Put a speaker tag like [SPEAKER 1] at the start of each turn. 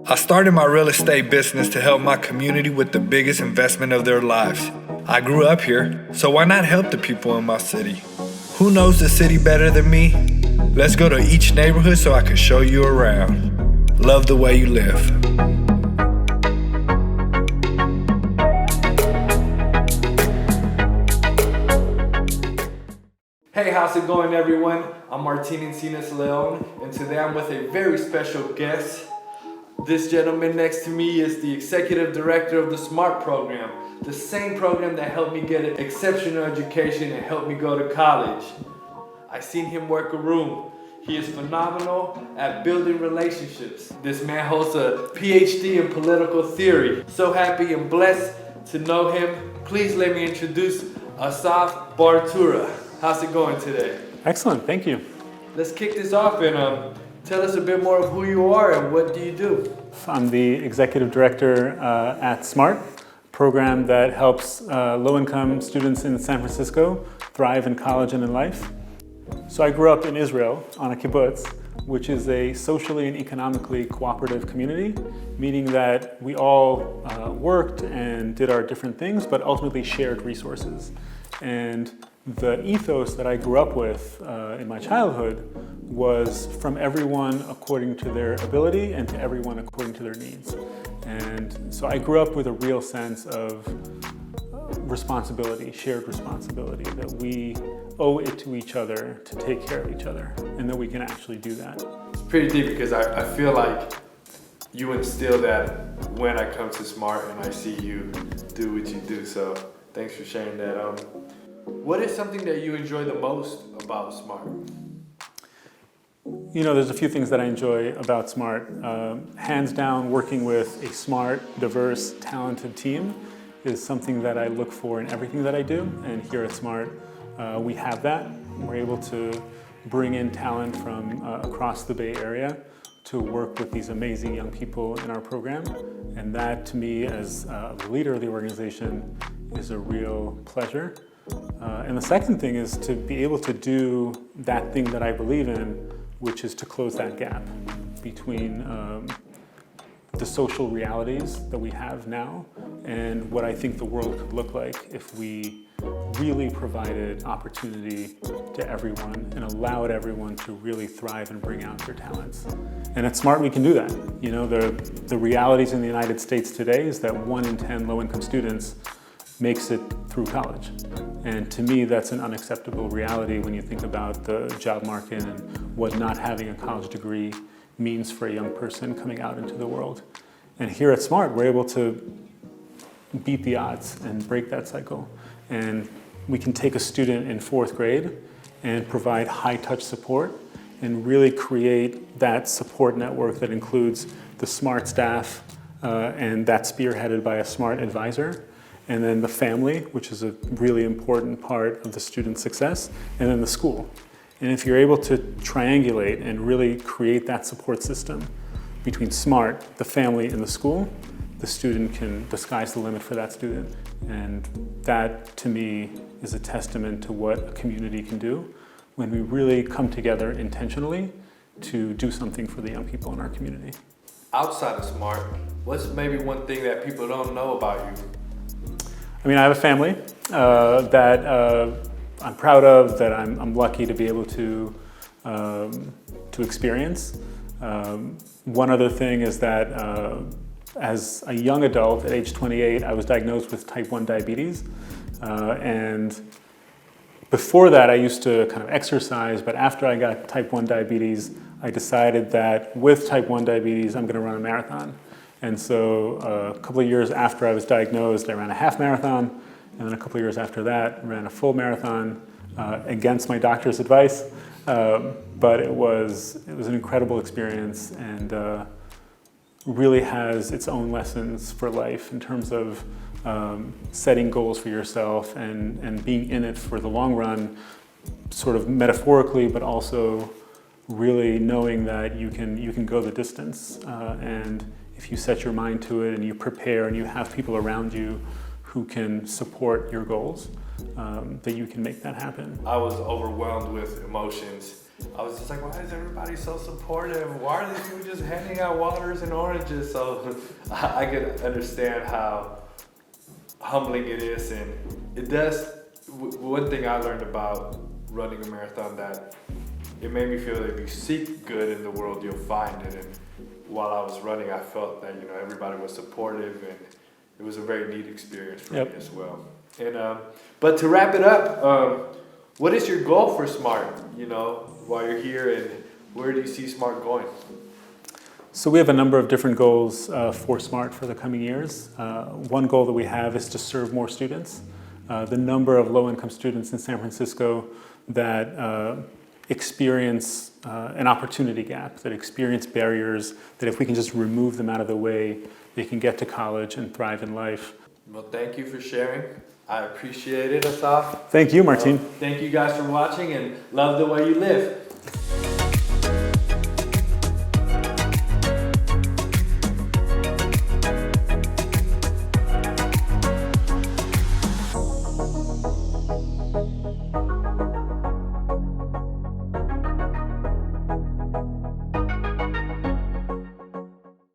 [SPEAKER 1] I started my real estate business to help my community with the biggest investment of their lives. I grew up here, so why not help the people in my city? Who knows the city better than me? Let's go to each neighborhood so I can show you around. Love the way you live. Hey, how's it going, everyone? I'm Martin Encinas Leon, and today I'm with a very special guest. This gentleman next to me is the executive director of the SMART program, the same program that helped me get an exceptional education and helped me go to college. I seen him work a room. He is phenomenal at building relationships. This man holds a PhD in political theory. So happy and blessed to know him. Please let me introduce Asaf Bar-Tura. How's it going today?
[SPEAKER 2] Excellent, thank you.
[SPEAKER 1] Let's kick this off and tell us a bit more of who you are and what do you do?
[SPEAKER 2] I'm the executive director at SMART, a program that helps low-income students in San Francisco thrive in college and in life. So I grew up in Israel on a kibbutz, which is a socially and economically cooperative community, meaning that we all worked and did our different things, but ultimately shared resources. And the ethos that I grew up with in my childhood was from everyone according to their ability and to everyone according to their needs. And so I grew up with a real sense of responsibility, shared responsibility, that we owe it to each other to take care of each other, and that we can actually do that.
[SPEAKER 1] It's pretty deep because I feel like you instill that when I come to SMART and I see you do what you do. So thanks for sharing that. What is something that you enjoy the most about SMART?
[SPEAKER 2] You know, there's a few things that I enjoy about SMART. Hands down, working with a smart, diverse, talented team is something that I look for in everything that I do. And here at SMART, we have that. We're able to bring in talent from across the Bay Area to work with these amazing young people in our program. And that, to me, as the leader of the organization, is a real pleasure. And the second thing is to be able to do that thing that I believe in, which is to close that gap between the social realities that we have now and what I think the world could look like if we really provided opportunity to everyone and allowed everyone to really thrive and bring out their talents. And at SMART we can do that. You know, the realities in the United States today is that 1 in 10 low-income students makes it through college. And to me, that's an unacceptable reality when you think about the job market and what not having a college degree means for a young person coming out into the world. And here at SMART, we're able to beat the odds and break that cycle. And we can take a student in 4th grade and provide high-touch support and really create that support network that includes the SMART staff and that's spearheaded by a SMART advisor. And then the family, which is a really important part of the student's success, and then the school. And if you're able to triangulate and really create that support system between SMART, the family, and the school, the student the sky's the limit for that student. And that, to me, is a testament to what a community can do when we really come together intentionally to do something for the young people in our community.
[SPEAKER 1] Outside of SMART, what's maybe one thing that people don't know about you?
[SPEAKER 2] I mean, I have a family that I'm proud of, that I'm lucky to be able to experience. One other thing is that as a young adult at age 28, I was diagnosed with type 1 diabetes. And before that, I used to kind of exercise, but after I got type 1 diabetes, I decided that with type 1 diabetes, I'm going to run a marathon. And so a couple of years after I was diagnosed, I ran a half marathon, and then a couple of years after that, ran a full marathon against my doctor's advice. But it was an incredible experience and really has its own lessons for life in terms of setting goals for yourself and being in it for the long run, sort of metaphorically, but also really knowing that you can go the distance. And if you set your mind to it and you prepare and you have people around you who can support your goals, that you can make that happen.
[SPEAKER 1] I was overwhelmed with emotions I was just like, why is everybody so supportive? Why are these people just handing out waters and oranges? So I could understand how humbling it is, and it does. One thing I learned about running a marathon, that it made me feel that if you seek good in the world, you'll find it. And while I was running, I felt that everybody was supportive, and it was a very neat experience for me as well. And but to wrap it up, what is your goal for SMART? While you're here, and where do you see SMART going?
[SPEAKER 2] So we have a number of different goals for SMART for the coming years. One goal that we have is to serve more students. The number of low-income students in San Francisco that experience an opportunity gap, that experience barriers, that if we can just remove them out of the way, they can get to college and thrive in life.
[SPEAKER 1] Well, thank you for sharing. I appreciate it, Asaf.
[SPEAKER 2] Thank you, Martin.
[SPEAKER 1] Thank you guys for watching, and love the way you live.